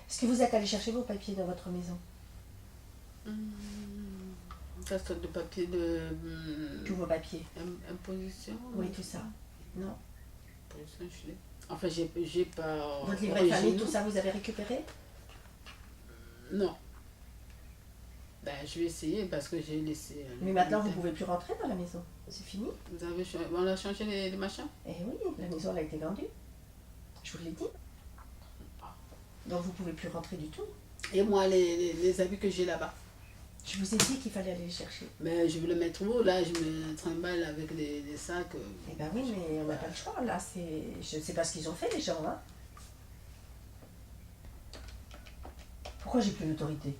Est-ce que vous êtes allé chercher vos papiers dans votre maison? Ça sorte de papier de Tous vos papiers? imposition. Oui, tout ça. Non. Imposition, je l'ai. Enfin, j'ai pas. Votre livret de famille, tout ça, vous avez récupéré? Non. Ben, je vais essayer parce que j'ai laissé. Mais maintenant, vous ne pouvez plus rentrer dans la maison. C'est fini. On a changé les machins? Eh oui, la maison elle a été vendue. Je vous l'ai dit. Donc vous ne pouvez plus rentrer du tout. Et moi, les habits que j'ai là-bas. Je vous ai dit qu'il fallait aller les chercher. Mais je vais le mettre où? Là, je me trimballe avec les sacs. Eh ben oui, mais on n'a pas le choix. Là, je ne sais pas ce qu'ils ont fait, les gens. Hein. Pourquoi j'ai plus d'autorité?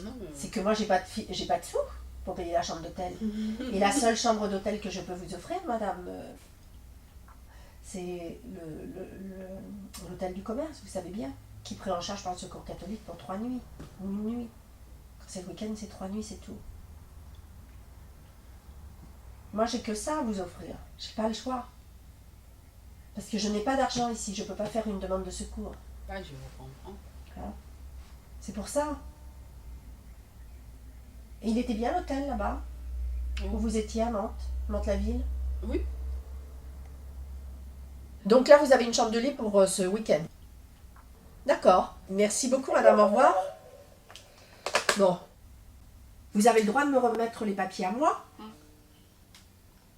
Non, mais... C'est que moi, j'ai pas de sous pour payer la chambre d'hôtel. Et la seule chambre d'hôtel que je peux vous offrir, madame, c'est l'hôtel du commerce, vous savez bien, qui prend en charge par le Secours catholique pour 3 nuits ou 1 nuit. Quand c'est le week-end, c'est 3 nuits, c'est tout. Moi, j'ai que ça à vous offrir. J'ai pas le choix. Parce que je n'ai pas d'argent ici, je peux pas faire une demande de secours. Ah, je vous comprends. Hein? C'est pour ça. Et il était bien l'hôtel là-bas, où vous étiez à Mantes, Mantes-la-Ville? Oui. Donc là, vous avez une chambre de lit pour ce week-end. D'accord. Merci beaucoup, madame. Au revoir. Bon. Vous avez le droit de me remettre les papiers à moi.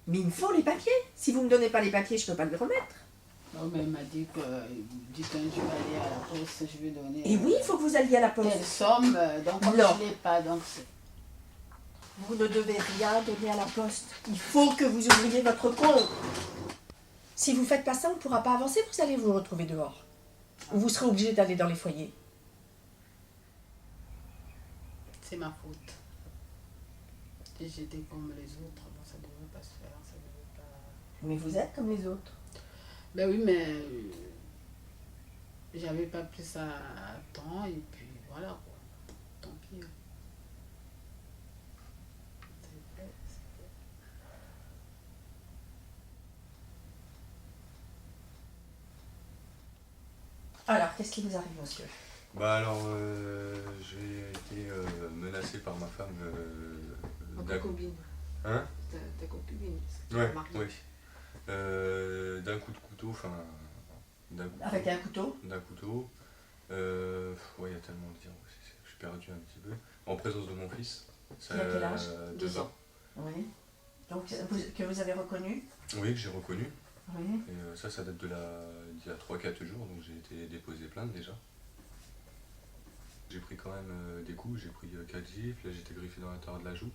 Mais il me faut les papiers. Si vous ne me donnez pas les papiers, je ne peux pas les remettre. Non, mais elle m'a dit que du temps je vais aller à la poste, je vais donner. Et oui, il faut que vous alliez à la poste. Telle somme, donc comme Non. je ne l'ai pas, donc c'est. Vous ne devez rien donner à la poste. Il faut que vous ouvriez votre compte. Si vous ne faites pas ça, on ne pourra pas avancer. Vous allez vous retrouver dehors. Ou vous serez obligé d'aller dans les foyers. C'est ma faute. Si j'étais comme les autres, bon, ça ne devait pas se faire, ça devait pas... Mais vous êtes comme les autres. Ben oui, mais j'avais pas pris ça à temps et puis voilà quoi. Tant pis. C'est fait, c'est fait. Alors, qu'est-ce qui vous arrive, monsieur? Bah alors, j'ai été menacé par ma femme Ta copine. Hein? Ta copine. Ouais, oui. D'un coup de couteau, enfin... Avec un couteau? D'un couteau. Ouais, il y a tellement de dire, je suis perdu un petit peu. En présence de mon fils. Qui a quel âge? 2 ans. Oui. Donc, que vous avez reconnu? Oui, que j'ai reconnu. Oui. Et ça date d'il y a 3-4 jours, donc j'ai été déposé plainte déjà. J'ai pris quand même des coups, j'ai pris 4 gifles, là j'étais griffé dans l'intérieur de la joue.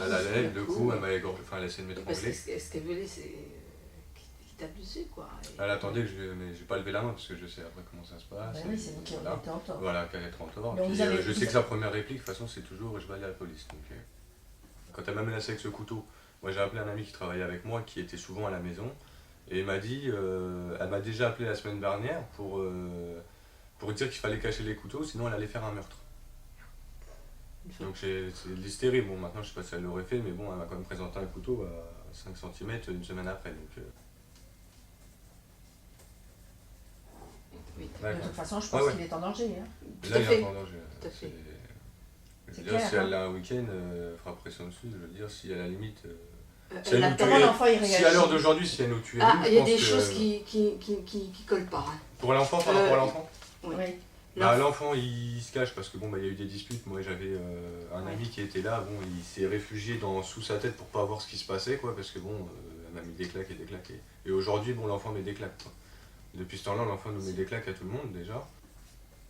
La lèvre, le cou, elle m'a égorgé, enfin elle a essayé de m'étrangler. Est-ce qu'elle voulait, c'est qui t'abusait quoi. Elle attendait que mais j'ai pas levé la main parce que je sais après comment ça se passe. Oui, c'est vous qui voilà. êtes en tort. Voilà, qu'elle est en tort. Donc Puis, vous avez- je sais que sa première réplique, de toute façon, c'est toujours je vais aller à la police. Donc, quand elle m'a menacé avec ce couteau, moi j'ai appelé un ami qui travaillait avec moi, qui était souvent à la maison, et il m'a dit, elle m'a déjà appelé la semaine dernière pour dire qu'il fallait cacher les couteaux, sinon elle allait faire un meurtre. Donc c'est l'hystérie. Bon, maintenant je sais pas si elle l'aurait fait, mais bon, elle m'a quand même présenté un couteau à 5 cm une semaine après. Donc, Oui. De toute façon, je pense Ouais, ouais. qu'il est en danger. Hein. Là, il fait. est en danger. Tout à fait. Je C'est veux dire, clair, si hein. elle a un week-end, elle fera pression dessus. Je veux dire, si à la limite. Si Elle elle a nous Comment tuait- l'enfant il si réagit? à l'heure d'aujourd'hui, si elle nous tuait, Ah, nous, je il y a pense des que- choses qui collent pas. Hein. Pour l'enfant, par rapport à l'enfant Oui. Oui. bah, l'enfant, il se cache parce que bon, bah, il y a eu des disputes. Moi, j'avais un Ouais. ami qui était là. Bon, il s'est réfugié sous sa tête pour pas voir ce qui se passait, quoi, parce que bon, elle m'a mis des claques et des claques. Et aujourd'hui, bon, l'enfant met des claques, quoi. Depuis ce temps-là, l'enfant nous met des claques à tout le monde déjà.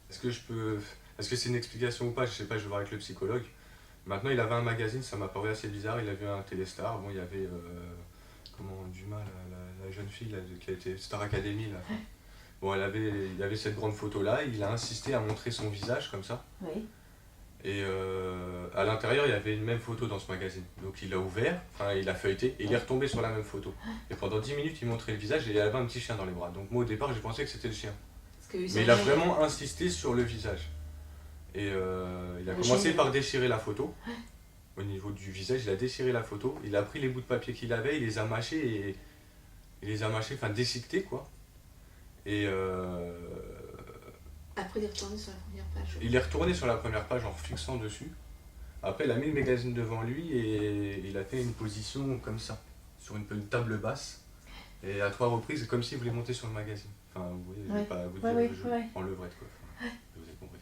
Est-ce que c'est une explication ou pas? Je sais pas, je vais voir avec le psychologue. Maintenant, il avait un magazine, ça m'a paru assez bizarre. Il a vu un Téléstar. Bon, il y avait Dumas, la jeune fille là, qui a été Star Academy là. Bon, il avait cette grande photo là. Il a insisté à montrer son visage comme ça. Oui. Et à l'intérieur, il y avait une même photo dans ce magazine. Donc il a ouvert, enfin il a feuilleté, et il est retombé sur la même photo. Et pendant 10 minutes, il montrait le visage et il avait un petit chien dans les bras. Donc moi au départ, j'ai pensé que c'était le chien. Mais il a vraiment insisté sur le visage. Et il a commencé par déchirer la photo. Au niveau du visage, il a déchiré la photo. Il a pris les bouts de papier qu'il avait, il les a mâchés enfin déchiquetés quoi. Et Après, il est retourné sur la première page. Il est retourné sur la première page en fixant dessus. Après, il a mis le magazine devant lui et il a fait une position comme ça, sur une table basse. Et à 3 reprises, comme s'il voulait monter sur le magazine. Enfin, vous voyez, je vais Ouais. pas vous Ouais, dire, ouais. en levrette, quoi. Enfin, vous avez compris.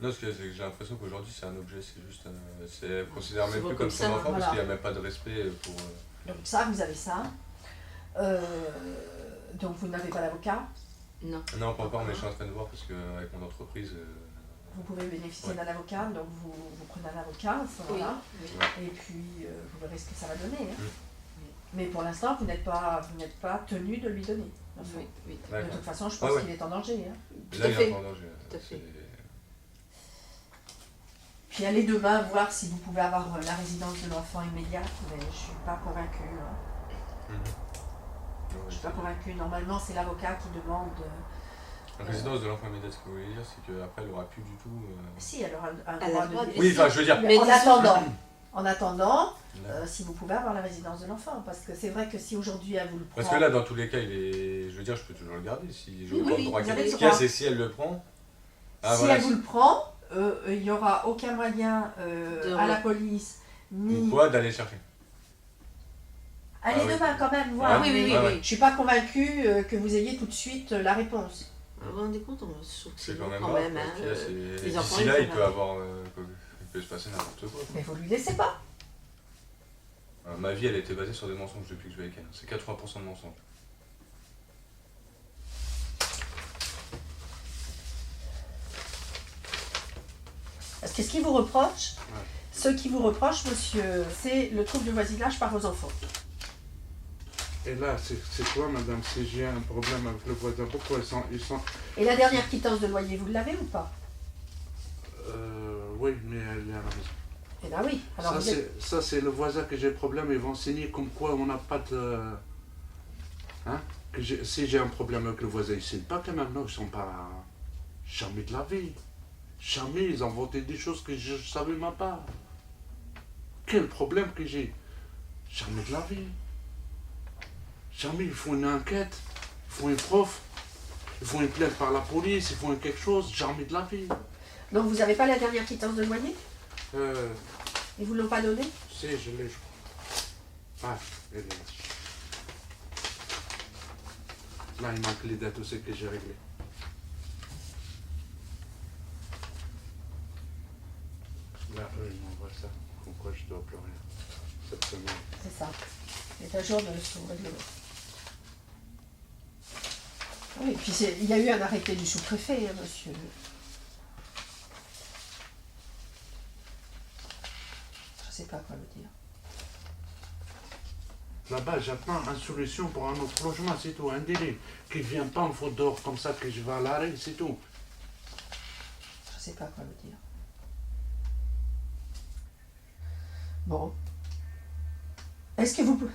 Non, parce que j'ai l'impression qu'aujourd'hui, c'est un objet, c'est juste... c'est considéré C'est même bon plus comme comme son ça, enfant, voilà. parce qu'il n'y a même pas de respect pour... Donc ça, vous avez ça. Donc vous n'avez pas d'avocat. Non. Non, pas encore, mais je suis en train de voir, parce qu'avec mon entreprise... Vous pouvez bénéficier Ouais. d'un avocat, donc vous prenez un avocat à ce Oui. moment-là. Oui. Et puis vous verrez ce que ça va donner. Hein. Mm. Mais pour l'instant, vous n'êtes pas tenu de lui donner. l'enfant. Oui, oui. De D'accord. toute façon, je pense Ah ouais. qu'il est en danger. Hein. Tout Là, à il fait. est en danger. Tout à fait. Puis allez demain voir si vous pouvez avoir la résidence de l'enfant immédiate, mais je suis pas convaincue. Hein. Je suis pas convaincue. Normalement, c'est l'avocat qui demande. La résidence de l'enfant immédiat, ce que vous voulez dire, c'est qu'après, elle aura plus du tout... Si, elle aura un Elle a droit le droit de. de- Oui, enfin, je veux dire... Mais en disons- attendant. En attendant, Là. si vous pouvez avoir la résidence de l'enfant, parce que c'est vrai que si aujourd'hui elle vous le prend, Parce que là, dans tous les cas, il est... Je veux dire, je peux toujours le garder. Si je Oui, veux pas oui, le droit vous avez qu'elle le casse droit. et si elle le prend... Ah, si voilà, elle vous le prend, il n'y aura aucun moyen De à la police Ou ni. quoi, d'aller chercher. Allez Ah oui. demain quand même voir. Ah oui, oui, mais oui, ouais. Je suis pas convaincue que vous ayez tout de suite la réponse. Vous vous rendez compte, je trouve que C'est c'est quand long même quand grave. même. quoi. Hein, Puis là, c'est- les enfants, D'ici ils là, sont il peut là. avoir... il peut se passer n'importe quoi. Mais vous lui laissez pas. Ma vie, elle a été basée sur des mensonges depuis que je vais avec elle. C'est 80% de mensonges. Parce que ce qui vous reproche, Ouais. ce qui vous reproche, monsieur, c'est le trouble de voisinage par vos enfants. Et là, c'est quoi, madame, si j'ai un problème avec le voisin? Pourquoi ils sont... Et la dernière quittance de loyer, vous l'avez ou pas? Oui, mais elle est à la maison. Eh bien oui. Alors vous êtes- Ça, c'est le voisin que j'ai problème. Ils vont signer comme quoi on n'a pas de... Hein? Si j'ai un problème avec le voisin, ils ne signent pas quand même. Non, ils ne sont pas... Jamais de la vie. Jamais, ils ont voté des choses que je ne savais même pas. Quel problème que j'ai? Jamais de la vie. Jamais, ils font une enquête, ils font une prof, ils font une plainte par la police, ils font quelque chose, jamais de la vie. Donc vous n'avez pas la dernière quittance de loyer? Euh, Ils vous l'ont pas donnée? si, je l'ai, je crois. Ah, elle est là. Là, il manque les dettes aussi que j'ai réglées. Là, eux, ils m'envoient ça. Pourquoi je dois plus rien cette semaine? C'est ça. C'est à jour de son règlement. Oui, puis il y a eu un arrêté du sous-préfet, hein, monsieur. Je ne sais pas quoi vous dire. Là-bas, j'attends une solution pour un autre logement, c'est tout, un délai. Qu'il ne vient pas en faute dehors comme ça, que je vais à l'arrêt, c'est tout. Je ne sais pas quoi vous dire. Bon. Est-ce que vous...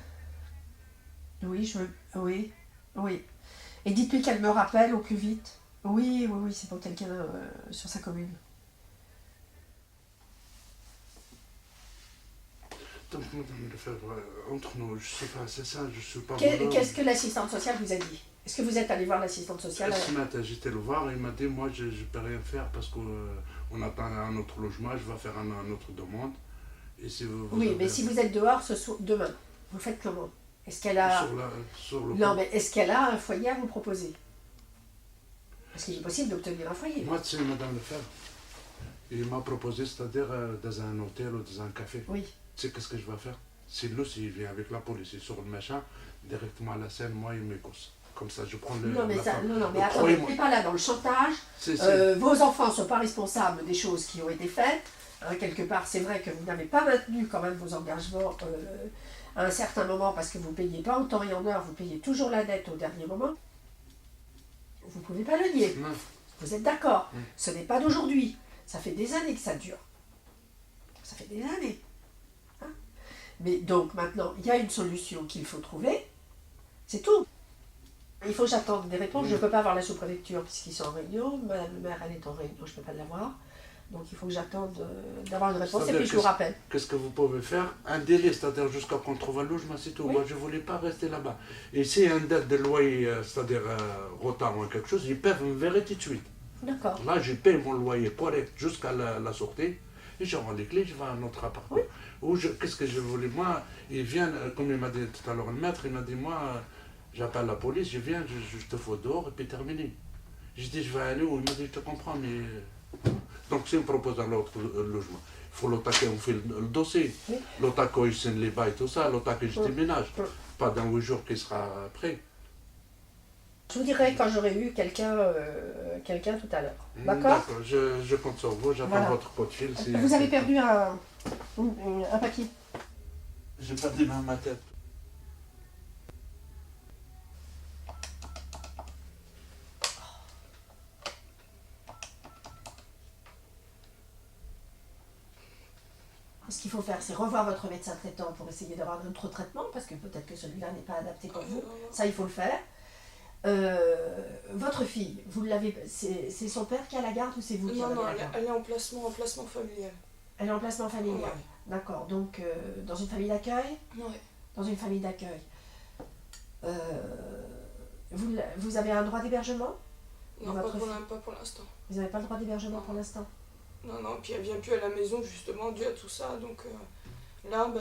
Oui, je veux... Oui, oui. Et dites-lui qu'elle me rappelle au plus vite. Oui, oui, oui, c'est pour quelqu'un sur sa commune. Donc, madame Lefebvre, entre nous, je sais pas, c'est ça, je suis pas... Qu'est-ce que l'assistante sociale vous a dit? Est-ce que vous êtes allé voir l'assistante sociale? Ce matin, j'étais le voir, il m'a dit, moi, je ne peux rien faire parce qu'on attend un autre logement, je vais faire une autre demande. Et si vous Oui, avez- mais si vous êtes dehors demain, vous faites comment? Est-ce qu'elle a... Sur le Non, mais est-ce qu'elle a un foyer à vous proposer? Parce qu'il est possible d'obtenir un foyer. Moi, c'est madame Lefebvre. Il m'a proposé, c'est-à-dire dans un hôtel ou dans un café. Oui. Tu sais qu'est-ce que je vais faire? Si lui, s'il vient avec la police, il sort le machin, directement à la scène, moi, il m'écoute. Comme ça, je prends le... Non, mais, la ça, femme. non, mais Le attendez, premier- n'êtes pas là dans le chantage. Vos enfants ne sont pas responsables des choses qui ont été faites. Hein, quelque part, c'est vrai que vous n'avez pas maintenu quand même vos engagements à un certain moment parce que vous ne payez pas en temps et en heure, vous payez toujours la dette au dernier moment. Vous ne pouvez pas le nier. Non. Vous êtes d'accord? Mm. Ce n'est pas d'aujourd'hui. Ça fait des années que ça dure. Ça fait des années. Hein? Mais donc maintenant, il y a une solution qu'il faut trouver. C'est tout. Il faut que j'attende des réponses. Oui. Je ne peux pas avoir la sous-préfecture puisqu'ils sont en réunion. Madame le maire, elle est en réunion, je ne peux pas l'avoir. Donc il faut que j'attende d'avoir une réponse et C'est-à-dire puis je vous rappelle. Qu'est-ce que vous pouvez faire? Un délai, c'est-à-dire jusqu'à qu'on trouve un logement, c'est tout. Oui. Moi, je ne voulais pas rester là-bas. Et si un dette de loyer, c'est-à-dire retard ou quelque chose, ils peuvent me virer tout de suite. D'accord. Là, je paye mon loyer correct jusqu'à la sortie. Et je rends les clés, je vais à un autre appartement. Oui. Qu'est-ce que je voulais? Moi, ils viennent, comme il m'a dit tout à l'heure le maître, il m'a dit, moi, j'appelle la police, je viens, je te fous dehors et puis terminé. J'ai dit, je vais aller où? Il m'a dit, je te comprends, mais... Donc, s'il me propose un autre logement, il faut l'attaquer, on fait le dossier. Oui. L'attaquer, il signe les bails, tout ça, l'attaquer, je Oui. déménage. Oui. Pas dans 8 jours qu'il sera prêt. Je vous dirai quand j'aurai eu quelqu'un tout à l'heure. D'accord? Je compte sur vous, j'attends Voilà. votre coup de fil. Vous avez perdu un papier. J'ai perdu ma tête. Ce qu'il faut faire, c'est revoir votre médecin traitant pour essayer d'avoir un autre traitement, parce que peut-être que celui-là n'est pas adapté pour vous. Ça, il faut le faire. Votre fille, vous l'avez, c'est son père qui a la garde ou c'est vous qui Non, avez non, la garde? elle est en placement familial. Elle est en placement familial. Ouais. D'accord. Donc, dans une famille d'accueil? Ouais. Dans une famille d'accueil. Vous avez un droit d'hébergement? Non, Votre fille. pas pour l'instant. Vous n'avez pas le droit d'hébergement pour l'instant? Non, non, puis elle vient plus à la maison justement dû à tout ça. Donc là,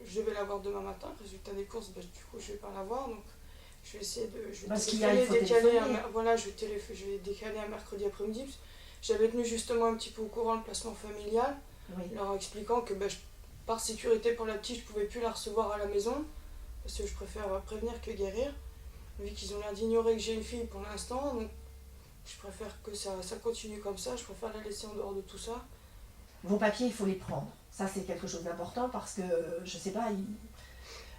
je vais la voir demain matin. Résultat des courses, du coup, je vais pas la voir. Donc je vais essayer de. Je vais Parce qu'il y a, il faut décaler téléphoner. voilà, je vais décaler un mercredi après-midi. J'avais tenu justement un petit peu au courant le placement familial, Oui. leur expliquant que par sécurité pour la petite, je pouvais plus la recevoir à la maison. Parce que je préfère prévenir que guérir. Vu qu'ils ont l'air d'ignorer que j'ai une fille pour l'instant. Donc je préfère que ça continue comme ça, je préfère la laisser en dehors de tout ça. Vos papiers, il faut les prendre. Ça, c'est quelque chose d'important parce que, je sais pas,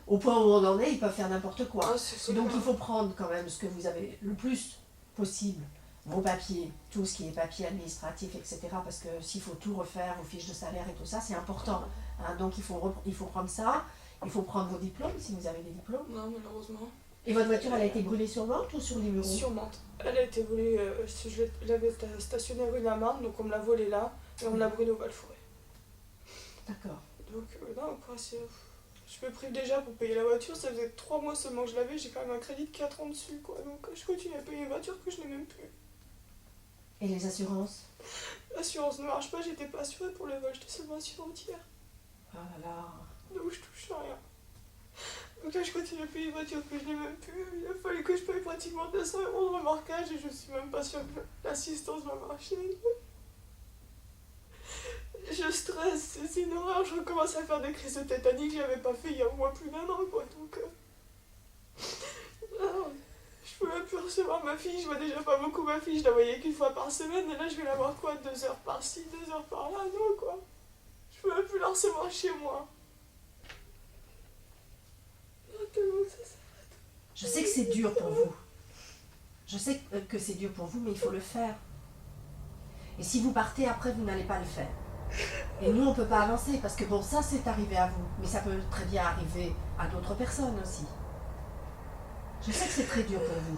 au point où on en est, ils peuvent faire n'importe quoi. Ah, c'est Donc clair. il faut prendre quand même ce que vous avez le plus possible, vos papiers, tout ce qui est papiers administratifs, etc. Parce que s'il faut tout refaire, vos fiches de salaire et tout ça, c'est important. Hein, donc il faut prendre ça, il faut prendre vos diplômes, si vous avez des diplômes. Non, malheureusement. Et votre voiture, elle a été brûlée sur Nantes ou sur les Mureaux? Sur Mantes. Elle a été volée, je l'avais stationnée rue de la Marne, donc on me l'a volée là, et on l'a brûlée au Val-Forêt. D'accord. Donc non, après, je me prive déjà pour payer la voiture, ça faisait 3 mois seulement que je l'avais, j'ai quand même un crédit de 4 ans dessus, quoi. Donc je continue à payer une voiture que je n'ai même plus. Et les assurances? L'assurance ne marche pas, j'étais pas assurée pour le vol, j'étais seulement assurée routière. Ah là là. Donc je touche à rien. Donc là je continue à payer une voiture que je n'ai même plus. Il a fallu que je paye pratiquement 200 € de remorquage et je suis même pas sûre que l'assistance va marcher. Je stresse, c'est une horreur, je recommence à faire des crises de tétanique que j'avais pas fait il y a au moins plus d'1 an, quoi. Donc je peux même plus recevoir ma fille, je vois déjà pas beaucoup ma fille, je la voyais qu'une fois par semaine et là je vais la voir quoi, 2 heures par-ci, 2 heures par-là, non quoi. Je peux même plus la recevoir chez moi. Tellement que ça s'arrête. Je sais que c'est dur pour vous. Je sais que c'est dur pour vous, mais il faut le faire. Et si vous partez après, vous n'allez pas le faire. Et nous, on ne peut pas avancer, parce que bon, ça, c'est arrivé à vous, mais ça peut très bien arriver à d'autres personnes aussi. Je sais que c'est très dur pour vous.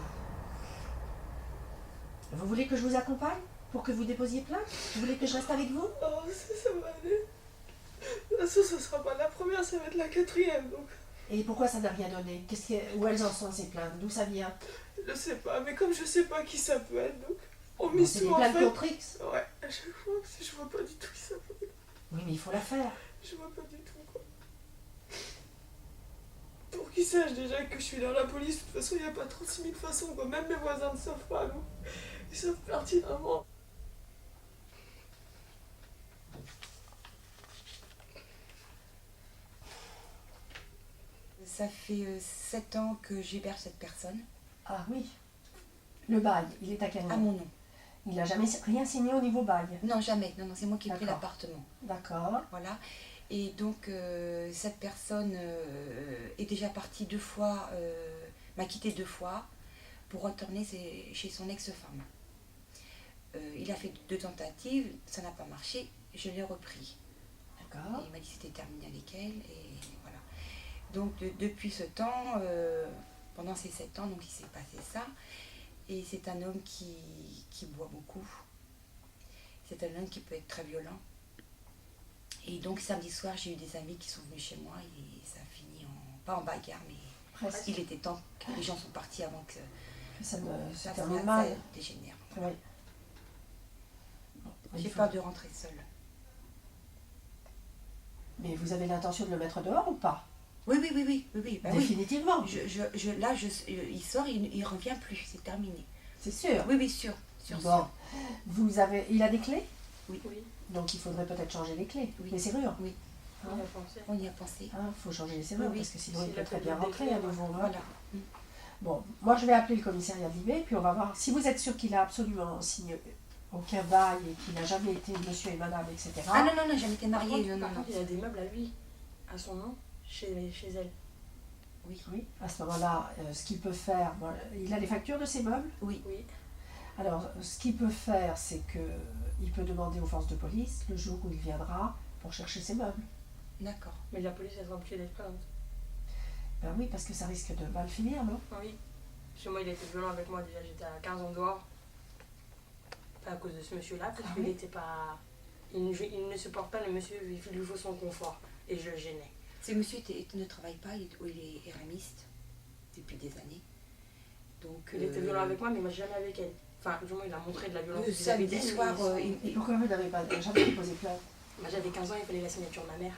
Vous voulez que je vous accompagne pour que vous déposiez plainte? Vous voulez que je reste avec vous? Oh, ça va aller. De toute façon, ça sera pas la première, ça va être la 4e, donc Et pourquoi ça n'a rien donné? Où elles en sont, ces plaintes? D'où ça vient? je sais pas. Mais comme je sais pas qui ça peut être, donc on Bon, mise c'est des tout en plaintes fait. contre X. Ouais, à chaque fois, parce que je vois pas du tout qui ça peut être. Oui, mais il faut la faire. Je vois pas du tout, quoi. Pour qu'ils sachent déjà que je suis dans la police, de toute façon, il n'y a pas 36 000 façons, quoi. Même mes voisins ne savent pas, donc ils savent pertinemment. Ça fait 7 ans que j'héberge cette personne Ah oui. Le bail, il est à quel à nom? mon nom. Il n'a jamais rien signé au niveau bail. Non, jamais. Non, c'est moi qui ai pris D'accord. l'appartement. D'accord. Voilà. Et donc, cette personne est déjà partie 2 fois, m'a quitté 2 fois pour retourner chez son ex-femme. Il a fait 2 tentatives, ça n'a pas marché, je l'ai repris. D'accord. Et il m'a dit que c'était terminé avec elle, et voilà. Donc, depuis ce temps, pendant ces 7 ans, donc il s'est passé ça. Et c'est un homme qui boit beaucoup. C'est un homme qui peut être très violent. Et donc samedi soir, j'ai eu des amis qui sont venus chez moi et ça a fini pas en bagarre, mais Presque. il était temps que les gens sont partis avant que Que ça ne se ça termine ça mal. dégénère. Oui. J'ai Il faut- peur de rentrer seule. Mais vous avez l'intention de le mettre dehors ou pas? Oui, oui, oui, oui, oui, oui. Bah oui. Définitivement. Il sort, il revient plus, c'est terminé. C'est sûr. Oui, oui, sûr. Sûr, Bon. sûr. Il a des clés? Oui. Donc il faudrait peut-être changer les clés. Oui. Les serrures. Oui. Hein? On y a pensé. On y a pensé. Faut changer les serrures Oui, parce que sinon s'il il peut a très fait bien des rentrer clés, à nouveau. hein. Voilà. Bon, moi je vais appeler le commissariat d'Ibé, puis on va voir. Si vous êtes sûr qu'il a absolument signé aucun bail et qu'il n'a jamais été monsieur et madame, etc. Ah non, non, non, jamais été Par mariée. contre, Non, non, par non. contre, il a des meubles à lui, à son nom, chez elle. Oui, à ce moment-là, ce qu'il peut faire, bon, il a les factures de ses meubles. Oui. Oui. Alors, ce qu'il peut faire, c'est que il peut demander aux forces de police le jour où il viendra pour chercher ses meubles. D'accord. Mais la police, elle sera obligée d'être plainte. Ben oui, parce que ça risque de mal finir, non? Oui. Chez moi, il a été violent avec moi déjà. J'étais à 15 ans dehors. Pas à cause de ce monsieur-là, parce qu'il n'était pas. Il ne supporte pas le monsieur, il lui faut son confort. Et je le gênais. Ce monsieur ne travaille pas, il est éramiste depuis des années. Donc, Il était violent avec moi, mais moi jamais avec elle. Enfin, du moins, il a montré de la violence. le vis-à-vis samedi d'elle, soir, mais Et pourquoi vous n'avez pas jamais déposé plainte? moi, j'avais 15 ans, il fallait la signature de ma mère.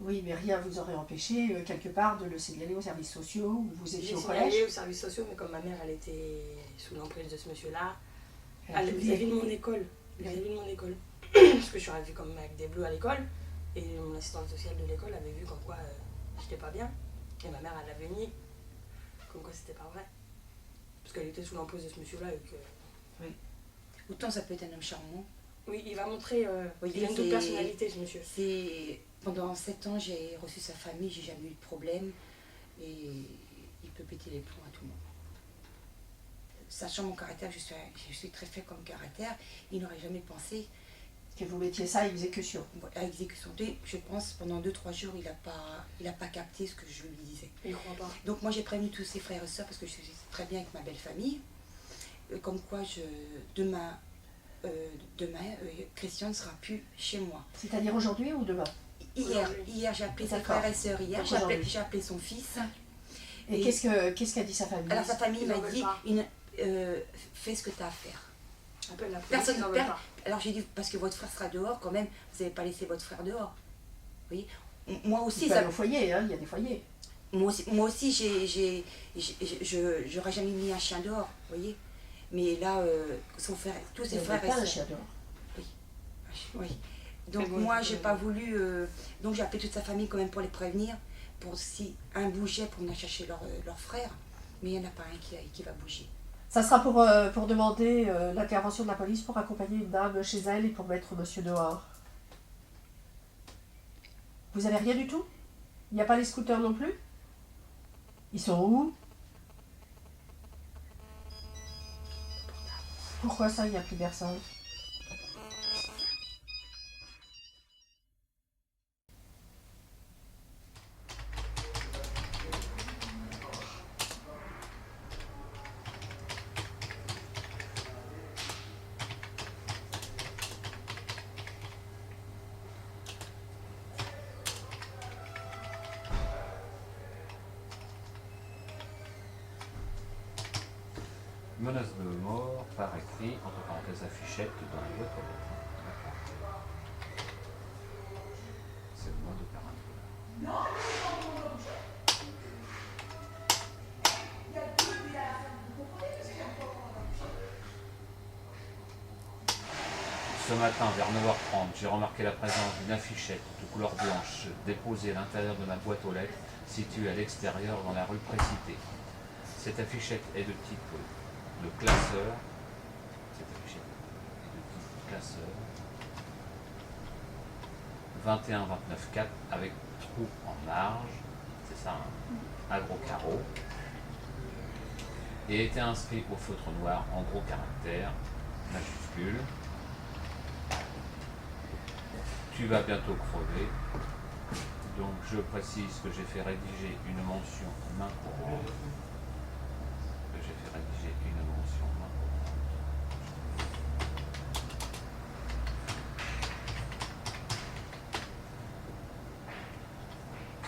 Oui, mais rien vous aurait empêché, quelque part, de le signaler aux services sociaux, où vous étiez J'ai au signalé collège. aux services sociaux, mais comme ma mère, elle était sous l'emprise de ce monsieur-là, Elle vous vis-à-vis a- de mon école. Vis-à-vis de mon école. Parce que je suis arrivée comme avec des bleus à l'école, et mon assistante sociale de l'école avait vu comme quoi j'étais pas bien. Et ma mère, elle avait nié, comme quoi c'était pas vrai. Parce qu'elle était sous l'emprise de ce monsieur-là et que. autant ça peut être un homme charmant. Oui, il va montrer. Oui, il a une c'est- double personnalité, ce monsieur. Pendant 7 ans, j'ai reçu sa famille, j'ai jamais eu de problème. Et il peut péter les plombs à tout le monde. Sachant mon caractère, je suis très faible comme caractère, il n'aurait jamais pensé Que vous mettiez ça à exécution. à exécution. Je pense pendant 2-3 jours, il a pas capté ce que je lui disais. Il croit pas. Donc moi j'ai prévenu tous ses frères et sœurs parce que je suis très bien avec ma belle famille. Comme quoi demain, Christian ne sera plus chez moi. C'est-à-dire aujourd'hui ou demain? Hier j'ai appelé ses D'accord. frères et sœurs, hier Donc j'ai appelé, aujourd'hui. j'ai appelé son fils. Et Et- qu'est-ce qu'a dit sa famille? Alors sa famille Ils m'a en veulent dit, pas. fais ce que tu as à faire. Appelle la police, Personne ils en ne veulent perd. pas. Alors j'ai dit, parce que votre frère sera dehors quand même, vous n'avez pas laissé votre frère dehors. Vous voyez, moi Il aussi, peut aller au foyer, hein, il y a des foyers. moi aussi j'aurais jamais mis un chien dehors, vous voyez. Mais là, son frère, tous Il ses y a frères et pas un sœurs. chien dehors. Oui. Donc Mais bon, moi, il faut j'ai quand pas même. voulu. Donc j'ai appelé toute sa famille quand même pour les prévenir, pour si un bougeait pour venir chercher leur frère. Mais il n'y en a pas un qui va bouger. Ça sera pour demander l'intervention de la police pour accompagner une dame chez elle et pour mettre monsieur dehors. Vous avez rien du tout? Il n'y a pas les scooters non plus? Ils sont où? Pourquoi ça, il n'y a plus personne? Menace de mort par écrit, entre parenthèses affichette, dans la boîte aux lettres. D'accord. C'est le mode opératoire. Ce matin, vers 9h30, j'ai remarqué la présence d'une affichette de couleur blanche déposée à l'intérieur de ma boîte aux lettres, située à l'extérieur dans la rue précitée. Cette affichette est de type de classeur. Cette affichette est de type classeur. 21-29-4 avec trou en marge, c'est ça, un gros carreau. Et était inscrit au feutre noir en gros caractères, majuscule. Tu vas bientôt crever. Donc je précise que j'ai fait rédiger une mention main courante. Que j'ai fait rédiger une mention main courante.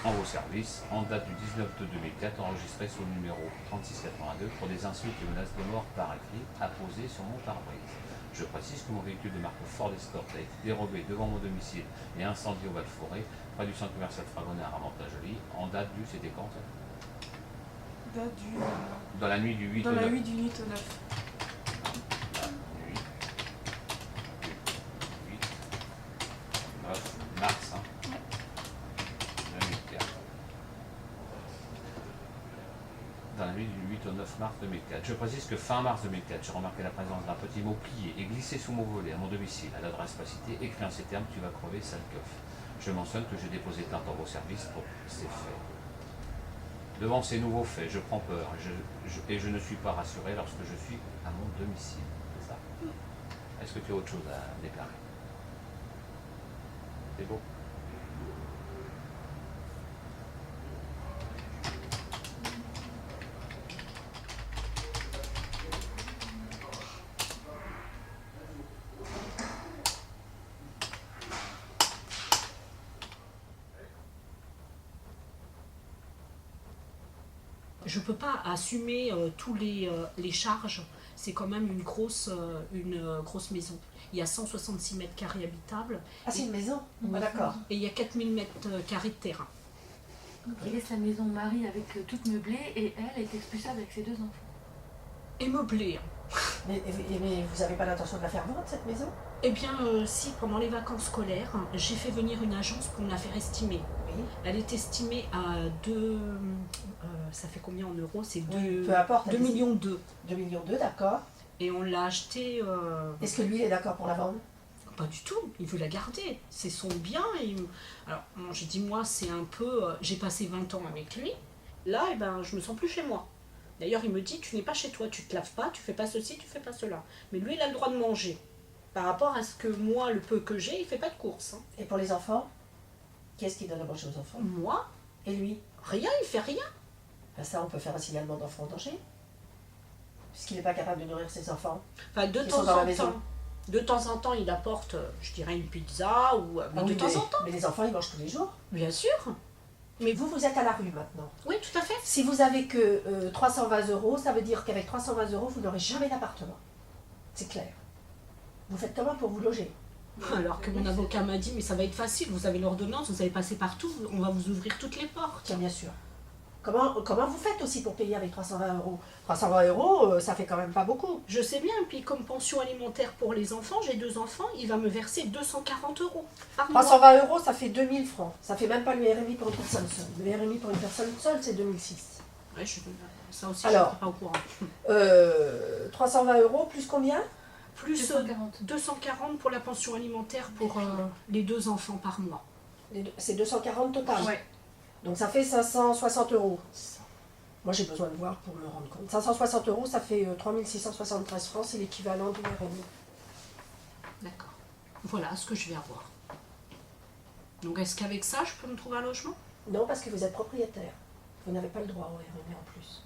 en vos services, en date du 19/2/2004, enregistré sous le numéro 3682 pour des insultes et menaces de mort par écrit apposées sur mon pare-brise. Je précise que mon véhicule de marque Ford Escort a été dérobé devant mon domicile et incendié au Val-de-Forêt, près du centre commercial Fragonard à Mantes-la-Jolie, en date du, c'était quand ça? Date du... Dans la nuit du 8 Dans au la 9. nuit du 8 au 9. Nuit du 8, 9 mars, hein, 2004. Dans la nuit du 8 au 9 mars 2004. Je précise que fin mars 2004, j'ai remarqué la présence d'un petit mot plié et glissé sous mon volet à mon domicile, à l'adresse pas citée, écrit en ces termes: tu vas crever, sale keuf. Je mentionne que j'ai déposé plainte dans vos services pour ces faits. Devant ces nouveaux faits, je prends peur et je ne suis pas rassuré lorsque je suis à mon domicile. C'est ça? Est-ce que tu as autre chose à déclarer? C'est beau? Je ne peux pas assumer tous les charges. C'est quand même une grosse maison. Il y a 166 mètres carrés habitables. Ah, c'est une maison? Oui. Ah, d'accord. Et il y a 4000 mètres carrés de terrain. Il laisse la maison Marie avec toute meublée et elle est expulsable avec ses 2 enfants. Et meublé. Mais vous n'avez pas l'intention de la faire vendre, cette maison? Eh bien, si, pendant les vacances scolaires, j'ai fait venir une agence pour me la faire estimer. Oui. Elle est estimée à 2... ça fait combien en euros? C'est Oui, peu importe. 2 millions 2. 2 millions 2, d'accord. Et on l'a acheté... Est-ce que lui est d'accord pour la vendre? Pas du tout, il veut la garder. C'est son bien. Alors, bon, j'ai dit, moi, c'est un peu... j'ai passé 20 ans avec lui. Là, eh ben, je me sens plus chez moi. D'ailleurs, il me dit, tu n'es pas chez toi, tu te laves pas, tu fais pas ceci, tu fais pas cela. Mais lui, il a le droit de manger. Par rapport à ce que moi, le peu que j'ai, il fait pas de courses. Hein. Et pour les enfants? Qui est-ce qui donne à manger aux enfants? Moi, Et lui? rien, il fait rien. Ben ça, on peut faire un signalement d'enfant en danger. Puisqu'il n'est pas capable de nourrir ses enfants. Enfin, de Ils temps sont dans la en maison. temps. De temps en temps, il apporte, je dirais, une pizza ou... mais Ah de oui, temps en temps, mais les enfants, ils mangent tous les jours. bien sûr. Mais vous êtes à la rue maintenant. Oui, tout à fait. Si vous avez que 320 €, ça veut dire qu'avec 320 €, vous n'aurez jamais d'appartement. C'est clair. Vous faites comment pour vous loger? Alors que mon avocat m'a dit, mais ça va être facile, vous avez l'ordonnance, vous allez passer partout, on va vous ouvrir toutes les portes. Tiens, bien sûr. Comment vous faites aussi pour payer avec 320 €? 320 €, ça fait quand même pas beaucoup. Je sais bien, puis comme pension alimentaire pour les enfants, j'ai 2 enfants, il va me verser 240 € par mois. 320 € ça fait 2000 francs. Ça fait même pas le RMI pour une personne seule. Le RMI pour une personne seule, c'est 2006. Ouais, ça aussi, Alors, je n'étais pas au courant. 320 € plus combien? Plus 240 pour la pension alimentaire pour les 2 enfants par mois. C'est 240 total. Ouais. Donc ça fait 560 €. Moi j'ai besoin de voir pour me rendre compte. 560 €, ça fait 3673 francs, c'est l'équivalent du RMI. D'accord. Voilà ce que je vais avoir. Donc est-ce qu'avec ça, je peux me trouver un logement? Non, parce que vous êtes propriétaire. Vous n'avez pas le droit au RMI en plus.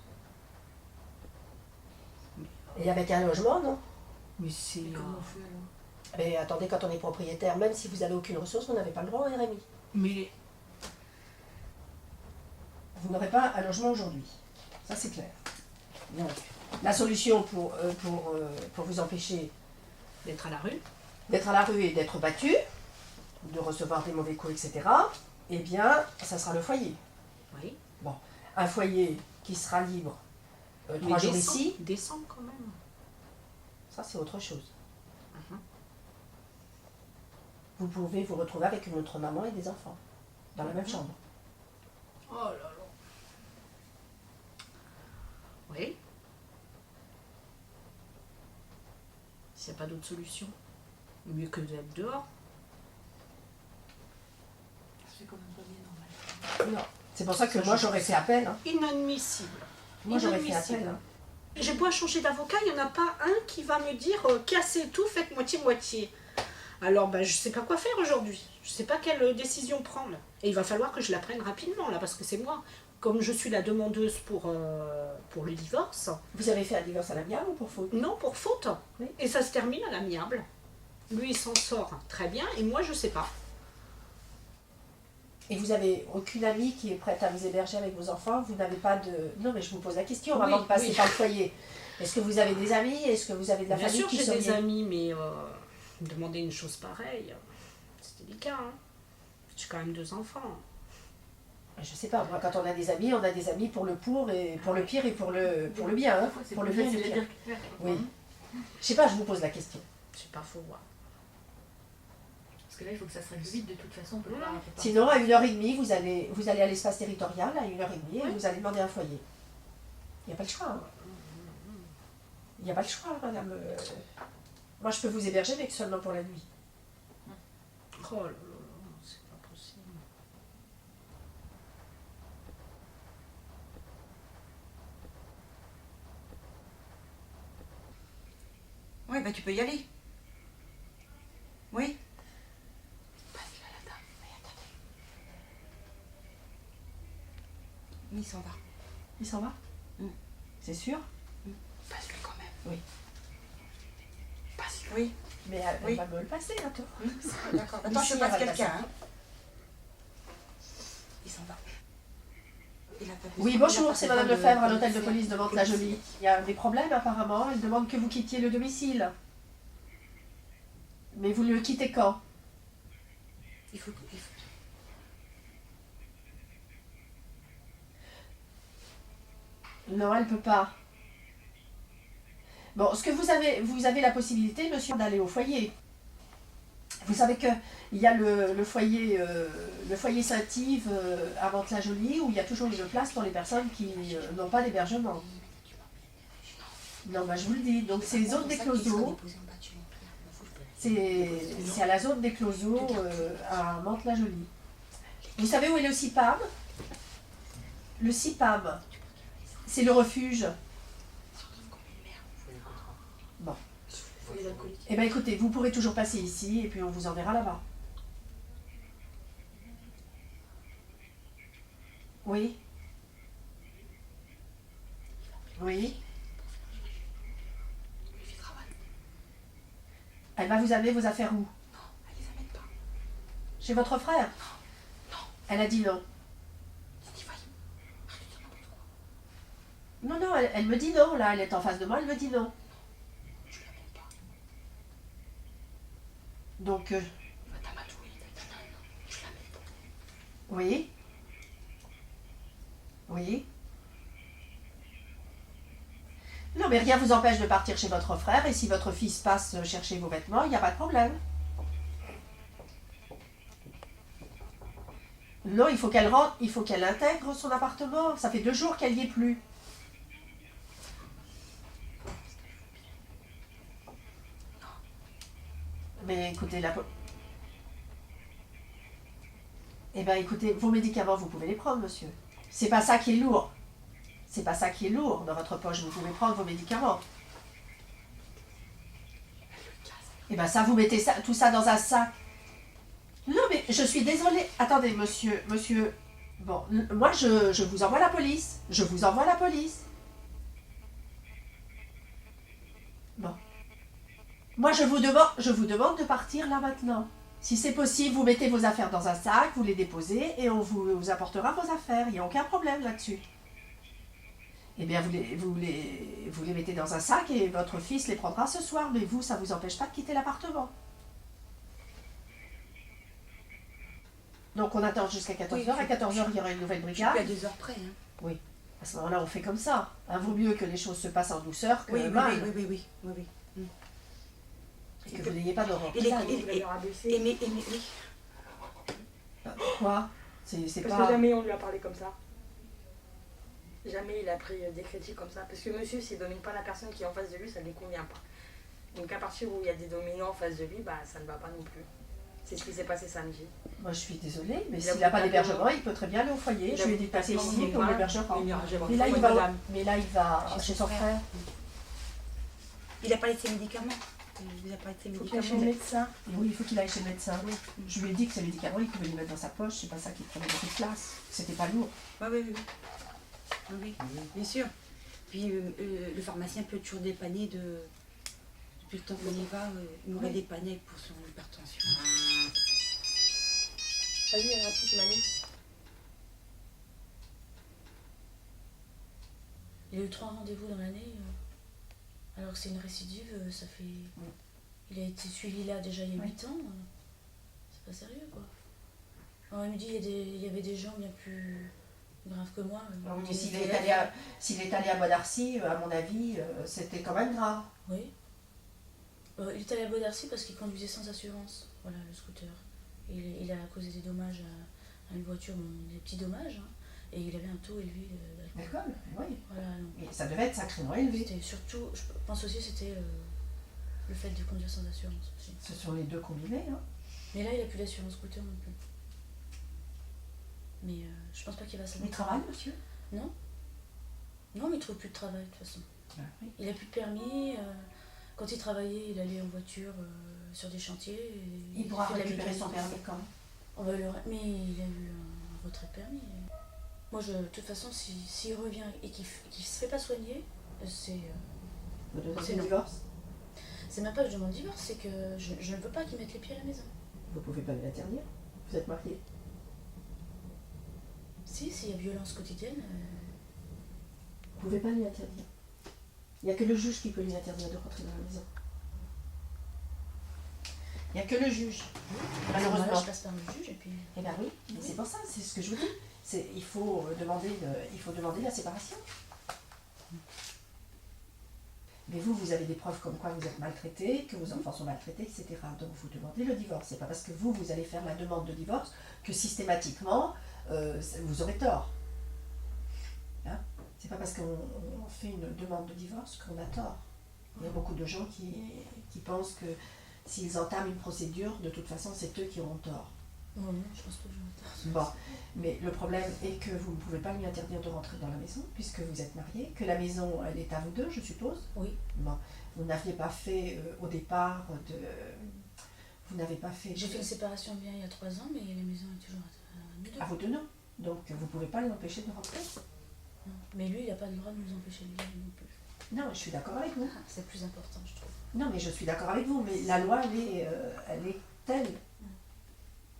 Et avec un logement, non? Mais c'est... Comment on fait alors? Mais attendez, quand on est propriétaire, même si vous n'avez aucune ressource, vous n'avez pas le droit au RMI. Mais Vous n'aurez pas un logement aujourd'hui. Ça, c'est clair. Donc, la solution pour vous empêcher d'être à la rue? d'être à la rue et d'être battu, de recevoir des mauvais coups, etc., eh bien, ça sera le foyer. Oui. Bon, un foyer qui sera libre 3 Mais jours décembre, ici, décembre quand même. ça c'est autre chose. Mhm. Vous pouvez vous retrouver avec une autre maman et des enfants, dans la même chambre. Oh là là. Oui. S'il n'y a pas d'autre solution. Mieux que d'être dehors. C'est quand même pas bien normal. Non. C'est pour ça que moi j'aurais fait appel. Hein. Inadmissible. Moi j'aurais fait Inadmissible. appel. Hein. J'ai beau changer d'avocat, il n'y en a pas un qui va me dire cassez tout, faites moitié-moitié. Alors ben, je ne sais pas quoi faire aujourd'hui. Je ne sais pas quelle décision prendre. Et il va falloir que je la prenne rapidement là, parce que c'est moi. Comme je suis la demandeuse pour le divorce. Vous avez fait un divorce à l'amiable ou pour faute? Non, pour faute. Oui. Et ça se termine à l'amiable. Lui, il s'en sort très bien, et moi, je sais pas. Et vous avez aucune amie qui est prête à vous héberger avec vos enfants? Vous n'avez pas de... Non, mais je vous pose la question Oui, avant de passer oui. par le foyer. Est-ce que vous avez des amis? Est-ce que vous avez de la Bien famille sûr, qui j'ai sont des liés? amis, mais demander une chose pareille, c'est délicat. Hein. J'ai quand même 2 enfants. Je sais pas, moi quand on a des amis pour le et pour le pire et pour le bien, hein, C'est pour le plus bien et le facile à pire. dire que faire. Oui. Je sais pas, je vous pose la question. C'est pas faux voir. Parce que là, il faut que ça se règle vite, de toute façon, on peut pas... Sinon, à 1h30, vous allez à l'espace territorial, à 1h30, et vous allez demander un foyer. Il n'y a pas le choix. Hein. Il n'y a pas le choix, madame. Moi, je peux vous héberger, mais que seulement pour la nuit. Oh là là, c'est pas possible. Oui, bah tu peux y aller. Oui. Il s'en va. Il s'en va? C'est sûr? Passe-le quand même. Oui. Passe-le. Oui. Mais elle Oui. va me le passer, attends. D'accord. Attends, Ici, je passe elle va quelqu'un. passer. Hein. Il s'en va. Il a pas besoin- Oui, il a bonjour, pas c'est besoin Madame Lefebvre à l'hôtel de policier. police de Mantes-la-Jolie. Il y a des problèmes apparemment, elle demande que vous quittiez le domicile. Mais vous le quittez quand? Il faut... Non, elle peut pas. Bon, ce que vous avez la possibilité, monsieur, d'aller au foyer. Vous savez que il y a le foyer Saint-Yves à Mantes-la-Jolie où il y a toujours une place pour les personnes qui n'ont pas d'hébergement. Non, bah je vous le dis. Donc c'est zone des Closeaux. C'est à la zone des Closeaux à Mantes-la-Jolie. Vous savez où est le CIPAM? Le CIPAM, c'est le refuge. Bon. Eh bien écoutez, vous pourrez toujours passer ici et puis on vous enverra là-bas. Oui. Oui. Elle va vous amener vos affaires où? Non, elle les amène pas. Chez votre frère? Non. Elle a dit non. Il dit, voyez, arrête de dire n'importe quoi. Non, non, elle me dit non, là, elle est en face de moi, elle me dit non. Je l'amène pas. Donc, Madame a tout, je l'amène pas. oui. Oui. Non, mais rien vous empêche de partir chez votre frère, et si votre fils passe chercher vos vêtements, il n'y a pas de problème. Non, il faut qu'elle rentre, il faut qu'elle intègre son appartement. Ça fait 2 jours qu'elle n'y est plus. Mais écoutez, eh bien, écoutez, vos médicaments, vous pouvez les prendre, monsieur. C'est pas ça qui est lourd. C'est pas ça qui est lourd dans votre poche. Vous pouvez prendre vos médicaments. Eh bien, ça, vous mettez ça, tout ça dans un sac. Non, mais je suis désolée. Attendez, monsieur. Bon, moi, je vous envoie la police. Je vous envoie la police. Bon. Moi, je vous demande de partir là maintenant. Si c'est possible, vous mettez vos affaires dans un sac, vous les déposez et on vous apportera vos affaires. Il n'y a aucun problème là-dessus. Eh bien, vous les mettez dans un sac et votre fils les prendra ce soir. Mais vous, ça ne vous empêche pas de quitter l'appartement. Donc, on attend jusqu'à 14h. Oui, à 14h, il y aura une nouvelle brigade. À 2 heures près. Hein. Oui. À ce moment-là, on fait comme ça. Hein, vaut mieux que les choses se passent en douceur que Oui, mal. oui. Et que vous n'ayez pas d'horreur. Et les- Il va le rabaisser. Et oui. Pourquoi? C'est Parce pas... que jamais on lui a parlé comme ça. Jamais il a pris des critiques comme ça. Parce que monsieur, s'il domine pas la personne qui est en face de lui, ça ne lui convient pas. Donc à partir où il y a des dominants en face de lui, bah ça ne va pas non plus. C'est ce qui s'est passé samedi. Moi, je suis désolée, mais Il s'il a n'a pas voulu d'hébergement, il peut très bien aller au foyer. Il Je a lui ai dit de passer voulu ici pour voir. l'hébergement. Il ira chez Mais là, madame. il va chez son frère. Il n'a pas laissé ses médicaments. Il n'a pas laissé ses Il faut qu'il aille chez le médicaments. médecin. Oui, il faut qu'il aille chez le médecin. Oui. Je lui ai dit que ces médicaments, il pouvait les mettre dans sa poche. C'est pas ça qui prenait beaucoup de place. C'était pas lourd. Oui. Oui, bien sûr. Puis le pharmacien peut toujours dépanner depuis le temps qu'on y va. Il m'aurait dépanné pour son hypertension. Vas-y, il y a un petit mamie. Il a eu 3 rendez-vous dans l'année, alors que c'est une récidive, ça fait... Il a été suivi là déjà il y a 8 ans, c'est pas sérieux quoi. Alors il me dit il y avait des gens bien plus graves que moi. Alors, mais s'il est allé à Bois d'Arcy, à mon avis, c'était quand même grave. Oui. Il est allé à Bois d'Arcy parce qu'il conduisait sans assurance, voilà, le scooter. Il a causé des dommages à une voiture, des petits dommages, hein, et il avait un taux élevé d'alcool. D'alcool, oui. Voilà, donc, Et ça devait être sacrément élevé. c'était surtout, je pense aussi c'était le fait de conduire sans assurance aussi. Ce sont les deux combinés. Hein. Mais là il a plus d'assurance scooter non plus. Mais je pense pas qu'il va s'en Il travaille, monsieur? Non. Non, mais il trouve plus de travail de toute façon. Ah, oui. Il a plus de permis. Quand il travaillait, il allait en voiture sur des chantiers. Et Il pourra fait de la récupérer son mécanique. permis quand même. On va mais il a eu un retrait de permis. Moi, de toute façon, s'il revient et qu'il se fait pas soigner, c'est Vous devez c'est le non. divorce. C'est même pas que je demande divorce, c'est que je ne veux pas qu'il mette les pieds à la maison. Vous pouvez pas l'interdire. Vous êtes marié. S'il y a violence quotidienne, Vous pouvez pas lui interdire. Il n'y a que le juge qui peut lui interdire de rentrer dans la maison. Il n'y a que le juge. Malheureusement. je passe par le juge et puis... Eh bien oui, mais c'est pour ça, c'est ce que je vous dis. Il faut demander la séparation. Mais vous avez des preuves comme quoi vous êtes maltraité, que vos enfants sont maltraités, etc. Donc vous demandez le divorce. C'est pas parce que vous allez faire la demande de divorce que systématiquement vous aurez tort. Hein? C'est pas parce qu'on fait une demande de divorce qu'on a tort. Il y a beaucoup de gens qui pensent que s'ils entament une procédure, de toute façon c'est eux qui auront tort. Non, je pense pas que je Bon, mais le problème est que vous ne pouvez pas lui interdire de rentrer dans la maison puisque vous êtes mariés, que la maison elle est à vous deux, je suppose. Oui. Bon, vous n'aviez pas fait au départ de, vous n'avez pas fait. J'ai fait une séparation de biens il y a 3 ans, mais la maison est toujours à nous deux. À vous deux non. Donc vous ne pouvez pas l'empêcher de rentrer. Non. Mais lui, il n'a pas le droit de nous empêcher de vivre non plus. Non, je suis d'accord avec vous. C'est plus important, je trouve. Non, mais je suis d'accord avec vous, mais la loi elle est telle.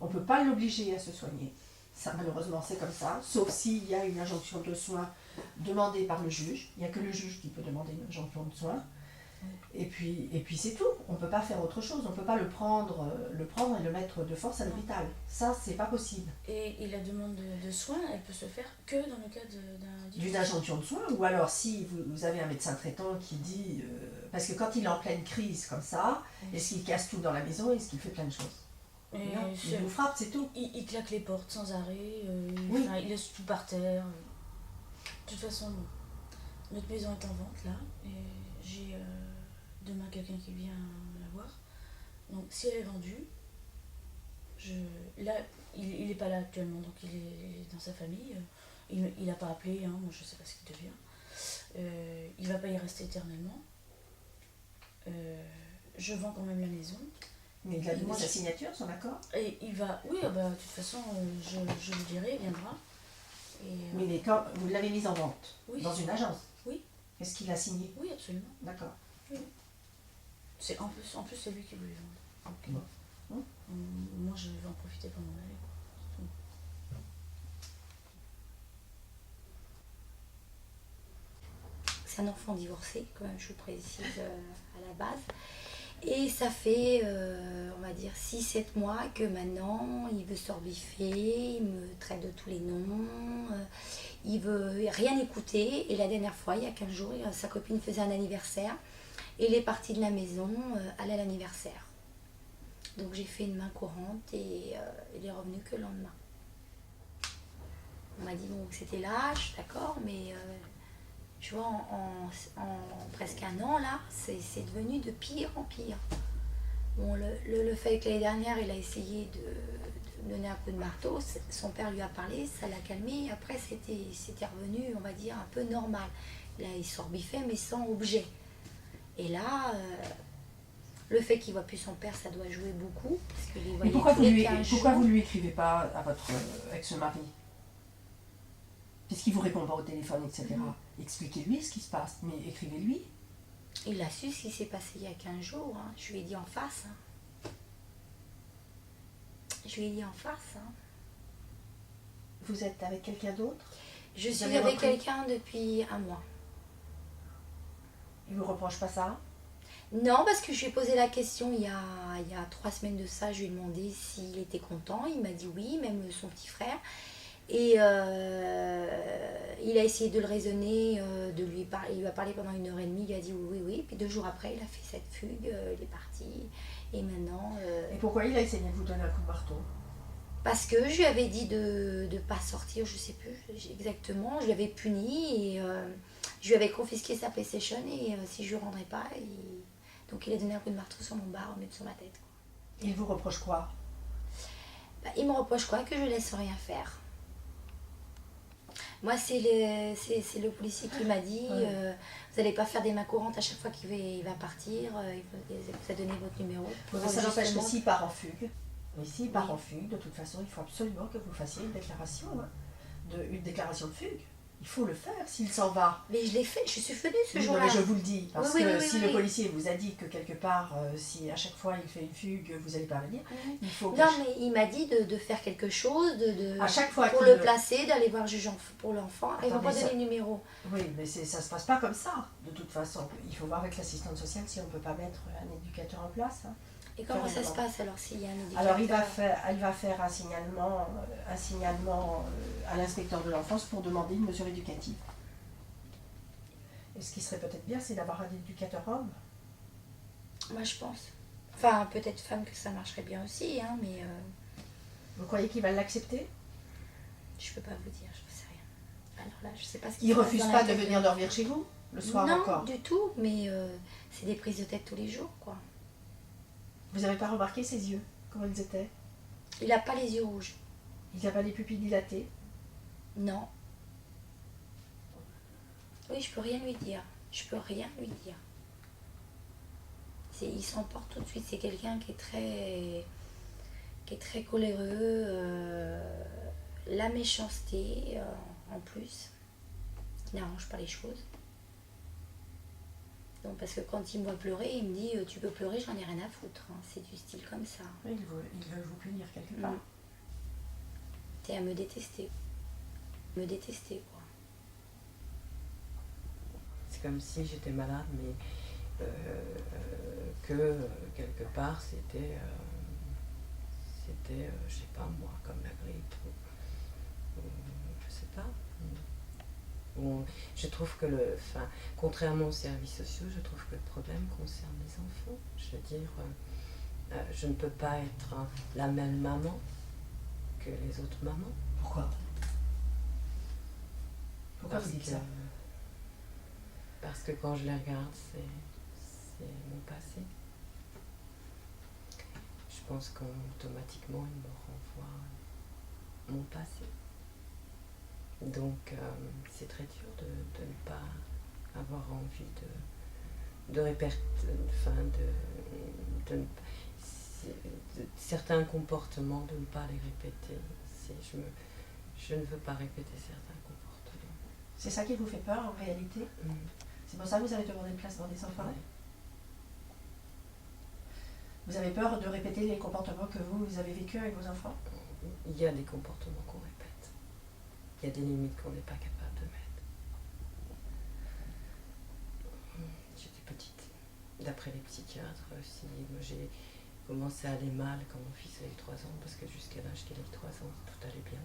On ne peut pas l'obliger à se soigner. Ça, malheureusement, c'est comme ça, sauf s'il y a une injonction de soins demandée par le juge. Il n'y a que le juge qui peut demander une injonction de soins. Et puis c'est tout. On ne peut pas faire autre chose. On ne peut pas le prendre et le mettre de force à l'hôpital. Ça, c'est pas possible. Et la demande de soins, elle peut se faire que dans le cas d'une injonction de soins, ou alors si vous avez un médecin traitant qui dit... parce que quand il est en pleine crise comme ça, est-ce qu'il casse tout dans la maison, est-ce qu'il fait plein de choses? Non, il vous frappe, c'est tout. Il claque les portes sans arrêt, oui. Il laisse tout par terre. De toute façon, notre maison est en vente là, et j'ai demain quelqu'un qui vient la voir. Donc si elle est vendue, là, il n'est pas là actuellement, donc il est dans sa famille. Il n'a pas appelé, hein, moi je ne sais pas ce qu'il devient. Il ne va pas y rester éternellement. Je vends quand même la maison. Mais il a donné sa signature, son accord? Et il va, oui, de toute façon, je lui dirai, il viendra. Mais quand vous l'avez mise en vente, oui. Dans une agence? Oui. Est-ce qu'il a signé? Oui, absolument. D'accord. Oui. En plus c'est lui qui veut les vendre. Donc, bon. Moi, je vais en profiter pour m'en aller. C'est un enfant divorcé, quand même, je précise à la base. Et ça fait, on va dire, 6-7 mois que maintenant, il veut s'orbiffer, il me traite de tous les noms, il veut rien écouter. Et la dernière fois, il y a 15 jours, sa copine faisait un anniversaire. Et il est parti de la maison, aller à l'anniversaire. Donc j'ai fait une main courante et il est revenu que le lendemain. On m'a dit bon, que c'était lâche, d'accord, mais... tu vois, en presque un an, là, c'est devenu de pire en pire. Bon, le fait que l'année dernière, il a essayé de donner un coup de marteau, son père lui a parlé, ça l'a calmé, après c'était revenu, on va dire, un peu normal. Là, il s'orbiffait, mais sans objet. Et là, le fait qu'il ne voit plus son père, ça doit jouer beaucoup. Parce qu'il les voyait pourquoi vous lui écrivez pas à votre ex-mari? Puisqu'il ne vous répond pas au téléphone, etc. Expliquez-lui ce qui se passe, mais écrivez-lui. Il a su ce qui s'est passé il y a 15 jours. Hein. Je lui ai dit en face. Hein. Je lui ai dit en face. Hein. Vous êtes avec quelqu'un d'autre? Je suis avec quelqu'un depuis un mois. Il vous reproche pas ça? Non, parce que je lui ai posé la question il y a 3 semaines de ça. Je lui ai demandé s'il était content. Il m'a dit oui, même son petit frère. Et il a essayé de le raisonner, il lui a parlé pendant 1h30. Il a dit oui, oui, oui. Puis 2 jours après, il a fait cette fugue, il est parti. Et maintenant... Et pourquoi il a essayé de vous donner un coup de marteau? Parce que je lui avais dit de ne pas sortir, je sais plus exactement. Je l'avais puni et je lui avais confisqué sa PlayStation. Et si je ne lui rendrais pas, donc il a donné un coup de marteau sur mon bar au lieu de sur ma tête. Quoi. Il vous reproche quoi? Il me reproche quoi? Que je laisse rien faire. Moi, c'est le policier qui m'a dit vous n'allez pas faire des mains courantes à chaque fois qu'il va partir. Il vous a donné votre numéro. Ça n'empêche que s'il part en fugue, en fugue, de toute façon, il faut absolument que vous fassiez une déclaration de fugue. Il faut le faire s'il s'en va. Mais je l'ai fait, je suis venue ce Oui, jour-là. mais je vous le dis, parce que si le oui. policier vous a dit que quelque part, si à chaque fois il fait une fugue, vous n'allez pas venir, il faut que... Non, mais il m'a dit de faire quelque chose, à chaque fois pour le placer, d'aller voir le juge pour l'enfant. Ils ne vont pas donner le numéro. Oui, mais ça ne se passe pas comme ça, de toute façon. Il faut voir avec l'assistante sociale si on ne peut pas mettre un éducateur en place. Hein. Et comment ça se passe alors s'il y a un éducateur? Alors il va faire un signalement à l'inspecteur de l'enfance pour demander une mesure éducative. Et ce qui serait peut-être bien, c'est d'avoir un éducateur homme. Moi je pense. Enfin, peut-être femme que ça marcherait bien aussi, hein, mais... Vous croyez qu'il va l'accepter? Je peux pas vous dire, je ne sais rien. Alors là, je sais pas ce qu'il refuse pas de venir dormir chez vous, le soir encore? Non, du tout, mais c'est des prises de tête tous les jours, quoi. Vous n'avez pas remarqué ses yeux, comment ils étaient? Il n'a pas les yeux rouges. Il n'a pas les pupilles dilatées? Non. Oui, je peux rien lui dire. Je peux rien lui dire. Il s'emporte tout de suite. C'est quelqu'un qui est très coléreux. La méchanceté, en plus, qui n'arrange pas les choses. Donc, parce que quand il me voit pleurer, il me dit tu peux pleurer, j'en ai rien à foutre. Hein. C'est du style comme ça. Oui, il veut vous punir quelque part. C'est à me détester. Me détester, quoi. C'est comme si j'étais malade, mais que quelque part c'était, je sais pas moi, comme la grippe, ou je sais pas. Bon, je trouve que contrairement aux services sociaux, je trouve que le problème concerne les enfants. Je veux dire, je ne peux pas être la même maman que les autres mamans. Pourquoi? Pourquoi vous dites ça? Parce que quand je les regarde, c'est mon passé. Je pense qu'automatiquement, ils me renvoient mon passé. Donc, c'est très dur de ne pas avoir envie certains comportements, de ne pas les répéter. Je ne veux pas répéter certains comportements. C'est ça qui vous fait peur en réalité? C'est pour ça que vous avez demandé une place dans des enfants? Vous avez peur de répéter les comportements que vous avez vécus avec vos enfants? Il y a des comportements qu'on répète. Il y a des limites qu'on n'est pas capable de mettre. J'étais petite. D'après les psychiatres, si j'ai commencé à aller mal quand mon fils a eu 3 ans, parce que jusqu'à l'âge qu'il a eu 3 ans, tout allait bien.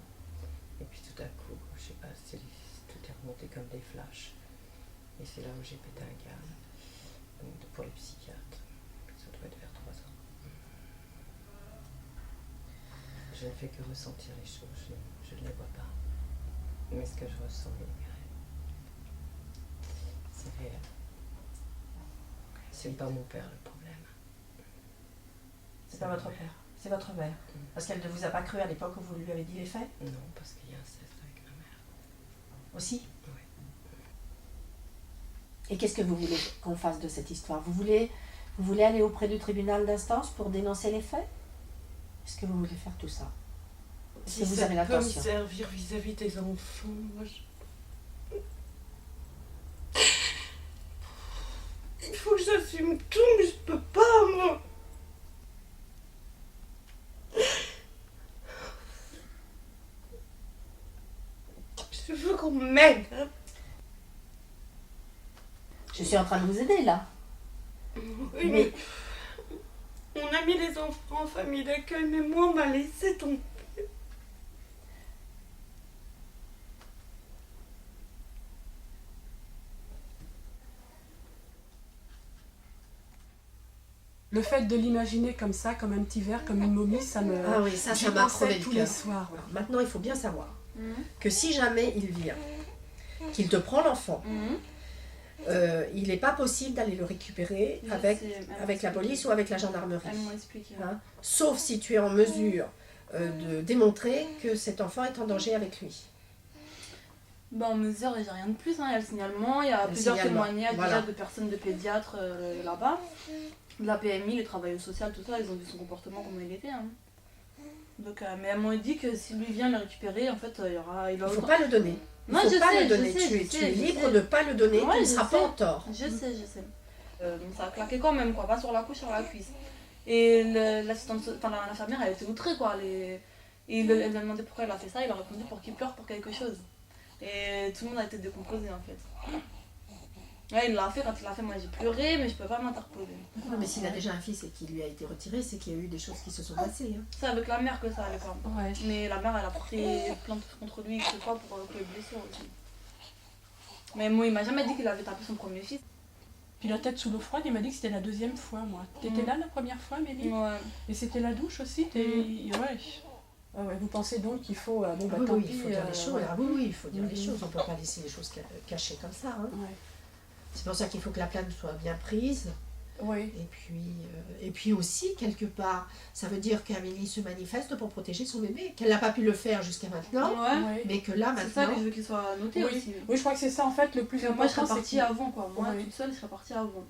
Et puis tout à coup, je sais pas, tout est remonté comme des flashs. Et c'est là où j'ai pété un câble. Donc pour les psychiatres, ça doit être vers 3 ans. Je ne fais que ressentir les choses, je ne les vois pas. Mais ce que je ressens est réel. C'est réel. C'est pas mon père le problème. C'est pas votre père, c'est votre mère. Parce qu'elle ne vous a pas cru à l'époque où vous lui avez dit les faits? Non, parce qu'il y a un inceste avec ma mère. Aussi? Oui. Et qu'est-ce que vous voulez qu'on fasse de cette histoire? Vous voulez aller auprès du tribunal d'instance pour dénoncer les faits? Est-ce que vous voulez faire tout ça? Est-ce que vous avez l'intention? Si ça peut me servir vis-à-vis des enfants, moi il faut que j'assume tout, mais je peux pas, moi. Je veux qu'on m'aide. Je suis en train de vous aider là. Oui, mais on a mis les enfants en famille d'accueil, mais moi, on m'a laissé tomber. Le fait de l'imaginer comme ça, comme un petit verre, comme une momie, ça me... Ah oui, ça j'y m'a pensais crevé le tous cœur. les soirs. Ouais. Alors, maintenant, il faut bien savoir que si jamais il vient, qu'il te prend l'enfant, il n'est pas possible d'aller le récupérer avec la police ou avec la gendarmerie. Elles m'ont expliqué. Hein, sauf si tu es en mesure de démontrer que cet enfant est en danger avec lui. Bah, en mesure, j'ai rien de plus. Hein. Il y a le signalement, il y a plusieurs signalement, témoignages voilà. déjà de personnes de pédiatres là-bas. De la PMI, les travailleurs sociaux, tout ça, ils ont vu son comportement, comment il était. Hein. Donc, mais elles m'ont dit que si lui vient le récupérer, en fait, il y aura... Il ne faut pas le donner. Il Non, faut je pas sais, le donner. je sais, Tu je es sais, je libre sais. de ne pas le donner, Ouais, tu ne je seras sais. pas en tort. Je sais. Ça a claqué quand même, quoi. Pas sur la couche, sur la cuisse. Et l'infirmière, elle était outrée, quoi. Et elle lui a demandé pourquoi elle a fait ça. Il a répondu pour qu'il pleure pour quelque chose. Et tout le monde a été décomposé, en fait. Ouais, il l'a fait, quand il l'a fait, moi j'ai pleuré, mais je peux pas m'interposer. Non, mais s'il a déjà un fils et qu'il lui a été retiré, c'est qu'il y a eu des choses qui se sont passées. Hein. C'est avec la mère que ça allait pas. Ouais. Mais la mère, elle a porté plainte contre lui, que ce soit pour les blessures aussi. Mais moi, il m'a jamais dit qu'il avait tapé son premier fils. Puis la tête sous l'eau froide, il m'a dit que c'était la deuxième fois, moi. T'étais là la première fois, Mélie? Ouais. Et c'était la douche aussi? Ouais. Ah ouais. Vous pensez donc qu'il faut... bon, bah, Oui, tant oui, pis, il faut dire les choses. voilà. Ah oui, il faut dire les choses. On ne peut pas laisser les choses cachées comme ça. Hein. Ouais. C'est pour ça qu'il faut que la plainte soit bien prise. Oui. Et puis aussi, quelque part, ça veut dire qu'Amélie se manifeste pour protéger son bébé, qu'elle n'a pas pu le faire jusqu'à maintenant, Ouais. mais que là, C'est ça maintenant... que je veux qu'il soit noté Oui. aussi. Oui, je crois que c'est ça en fait le plus important. Moi, je serais c'est partie qu'il- avant, quoi. Moi, Ouais. toute seule, je serais partie avant.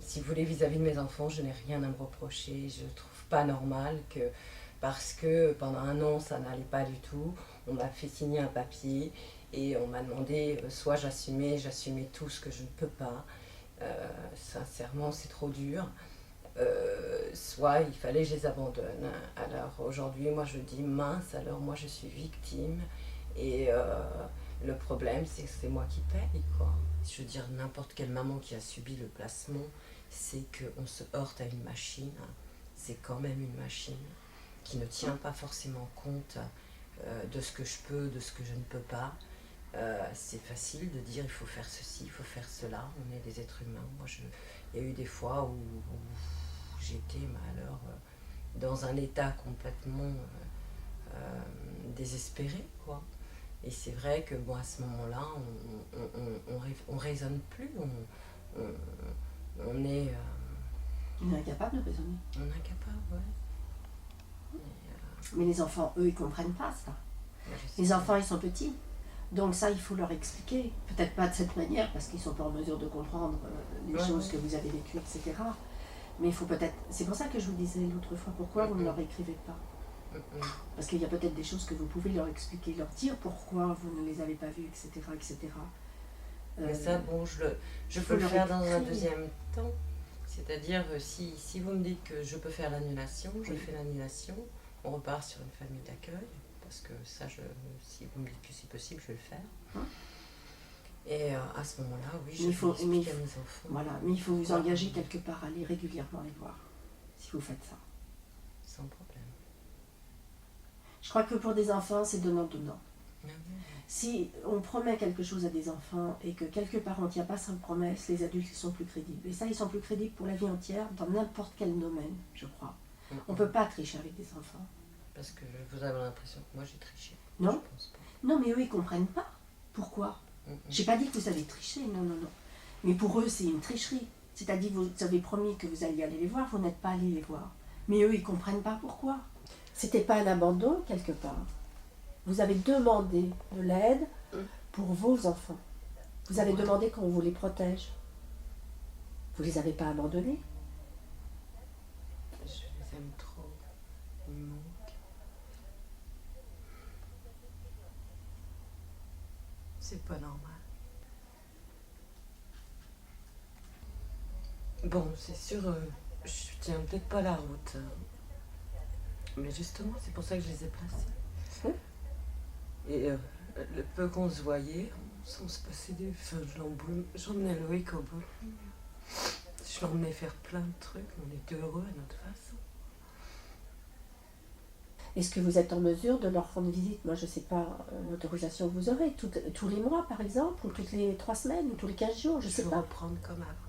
Si vous voulez, vis-à-vis de mes enfants, je n'ai rien à me reprocher. Je ne trouve pas normal que, parce que pendant un an, ça n'allait pas du tout, on m'a fait signer un papier et on m'a demandé, soit j'assumais tout ce que je ne peux pas. Sincèrement, c'est trop dur. Soit il fallait que je les abandonne. Alors aujourd'hui, moi je dis mince, alors moi je suis victime. Et le problème, c'est que c'est moi qui paye, quoi. Je veux dire, n'importe quelle maman qui a subi le placement, c'est qu'on se heurte à une machine. C'est quand même une machine qui ne tient pas forcément compte de ce que je peux, de ce que je ne peux pas. C'est facile de dire il faut faire ceci, il faut faire cela. On est des êtres humains. Moi, il y a eu des fois où j'étais alors dans un état complètement désespéré, quoi. Et c'est vrai que bon, à ce moment-là, on raisonne plus, on est... On est incapable de raisonner. On est incapable, ouais. Mais les enfants, eux, ils comprennent pas ça. Les enfants, ils sont petits. Donc ça, il faut leur expliquer. Peut-être pas de cette manière, parce qu'ils sont pas en mesure de comprendre les choses que vous avez vécues, etc. Mais il faut peut-être... C'est pour ça que je vous disais l'autre fois, pourquoi vous ne leur écrivez pas? Parce qu'il y a peut-être des choses que vous pouvez leur expliquer, leur dire pourquoi vous ne les avez pas vues, etc. etc. Mais ça, bon, je peux le faire dans un deuxième temps. C'est-à-dire, si vous me dites que je peux faire l'annulation, je fais l'annulation, on repart sur une famille d'accueil, parce que ça, si vous me dites que c'est possible, je vais le faire. Et à ce moment-là, oui, je vais expliquer à mes enfants. Voilà, mais il faut vous engager quelque part à aller régulièrement les voir, si vous faites ça. Sans problème. Je crois que pour des enfants, c'est donnant-donnant. Si on promet quelque chose à des enfants et que quelque part on ne tient pas sa promesse, les adultes ils sont plus crédibles. Et ça, ils sont plus crédibles pour la vie entière, dans n'importe quel domaine, je crois. On ne peut pas tricher avec des enfants. Parce que vous avez l'impression que moi j'ai triché. Non. Je pense pas. Non, mais eux, ils ne comprennent pas. Pourquoi? J'ai pas dit que vous avez triché, non. Mais pour eux, c'est une tricherie. C'est-à-dire, vous avez promis que vous alliez aller les voir, vous n'êtes pas allé les voir. Mais eux, ils ne comprennent pas pourquoi. C'était pas un abandon, quelque part. Vous avez demandé de l'aide pour vos enfants. Vous avez demandé qu'on vous les protège. Vous les avez pas abandonnés. Je les aime trop. Ils me manquent. C'est pas normal. Bon, c'est sûr, je tiens peut-être pas la route. Mais justement, c'est pour ça que je les ai placés. Et le peu qu'on se voyait, sans se passer des... Enfin, j'emmenais Loïc au bout. Je l'emmenais faire plein de trucs, on était heureux à notre façon. Est-ce que vous êtes en mesure de leur rendre visite? Moi, je ne sais pas l'autorisation que vous aurez. Tous les mois, par exemple, ou toutes les 3 semaines, ou tous les 15 jours, je ne sais vais pas. reprendre comme avant.